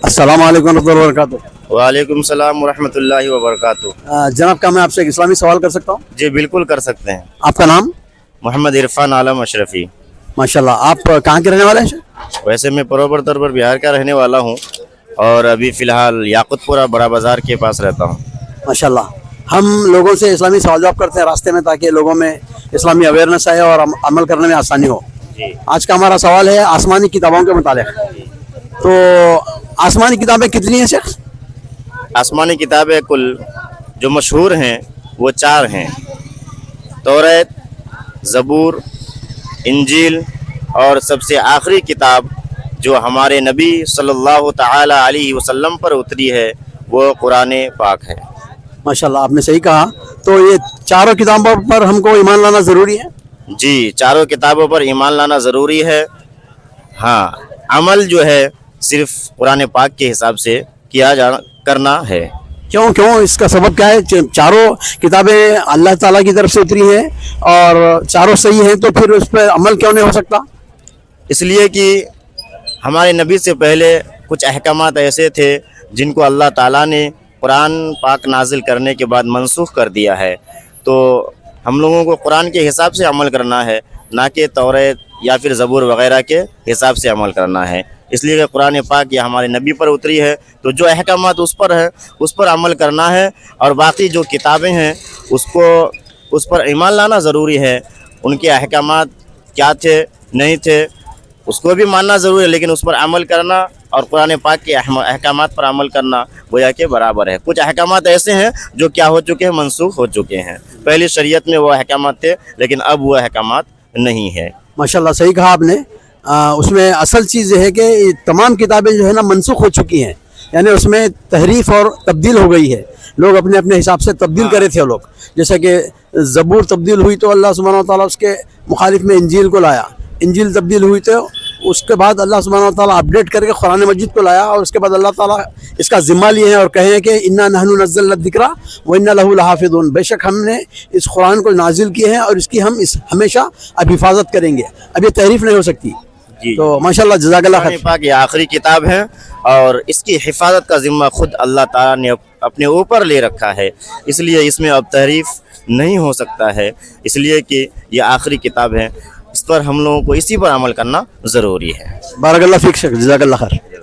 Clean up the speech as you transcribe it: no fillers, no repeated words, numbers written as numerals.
अस्सलाम वालेकुम रहमतुल्लाहि व बरकातुहू। वालेकुम सलाम वरहमतुल्लाहि वबरकातुह। जनाब, क्या मैं आपसे एक इस्लामी सवाल कर सकता हूँ? जी बिल्कुल कर सकते हैं। आपका नाम? मोहम्मद इरफान आलम अशरफी। माशाल्लाह। आप कहाँ के रहने वाले हैं? वैसे मैं प्रॉपर तौर पर बिहार का रहने वाला हूँ और अभी फ़िलहाल याकुतपुरा बड़ा बाज़ार के पास रहता हूँ। माशाल्लाह। हम लोगों से इस्लामी सवाल जवाब करते हैं रास्ते में, ताकि लोगों में इस्लामी अवेयरनेस आए और अमल करने में आसानी हो। जी आज का हमारा सवाल है आसमानी किताबों के मुतालिक। तो आसमानी किताबें कितनी हैं शेख? आसमानी किताबें कुल जो मशहूर हैं वो 4 हैं: तौरात, ज़बूर, इंजील और सबसे आखिरी किताब जो हमारे नबी सल्लल्लाहु ताला अलैहि वसल्लम पर उतरी है वो कुरान पाक है। माशाल्लाह, आपने सही कहा। तो ये चारों किताबों पर हमको ईमान लाना ज़रूरी है? जी, चारों किताबों पर ईमान लाना ज़रूरी है। हाँ, अमल जो है सिर्फ कुरान पाक के हिसाब से करना है। क्यों क्यों इसका सबब क्या है? चारों किताबें अल्लाह ताला की तरफ से उतरी हैं और चारों सही हैं, तो फिर उस पर अमल क्यों नहीं हो सकता? इसलिए कि हमारे नबी से पहले कुछ अहकामात ऐसे थे जिनको अल्लाह ताला ने कुरान पाक नाजिल करने के बाद मनसूख कर दिया है। तो हम लोगों को कुरान के हिसाब से अमल करना है, ना कि तौरात या फिर ज़बूर वग़ैरह के हिसाब से अमल करना है। इसलिए कि कुरान पाक ये हमारे नबी पर उतरी है, तो जो अहकामात उस पर है उस पर अमल करना है, और बाकी जो किताबें हैं उस पर ईमान लाना ज़रूरी है। उनके अहकामात क्या थे नहीं थे उसको भी मानना ज़रूरी है, लेकिन उस पर अमल करना और कुरान पाक के अहकामात पर अमल करना गोया के बराबर है। कुछ अहकामात ऐसे हैं जो क्या हो चुके हैं, मनसूख हो चुके हैं। पहली शरीयत में वो अहकामात थे, लेकिन अब वो अहकामात नहीं है। माशाल्लाह, सही कहा आपने। उसमें असल चीज़ ये है कि तमाम किताबें जो है ना मनसूख हो चुकी हैं, यानी उसमें तहरीफ और तब्दील हो गई है। लोग अपने अपने हिसाब से तब्दील करे थे लोग। जैसे कि ज़बूर तब्दील हुई तो अल्लाह सुब्हानहू व तआला उसके मुखालिफ में इंजील को लाया। इंजील तब्दील हुई तो उसके बाद अल्लाह सुब्हानहू व तआला अपडेट करके कुरान मजीद को लाया, और उसके बाद अल्लाह ताला इसका ज़िम्मा लिए हैं और कहे हैं कि इन्ना नहनु नज़्ज़लना ज़िक्रा व इन्ना लहू लहाफ़िज़ून। बेशक हमने इस कुरान को नाजिल किए हैं और इसकी हम हमेशा अब हिफाजत करेंगे। अब ये तहरीफ नहीं हो सकती। तो माशाल्लाह, जज़ाकल्लाह खैर। कुरान पाक ये आखिरी किताब है और इसकी हिफाजत का ज़िम्मा खुद अल्लाह ताला ने अपने ऊपर ले रखा है, इसलिए इसमें अब तहरीफ नहीं हो सकता है। इसलिए कि ये आखिरी किताब है, इस पर हम लोगों को इसी पर अमल करना ज़रूरी है। बारकल्लाह फ़ीक शेख, जज़ाकल्लाह खैर।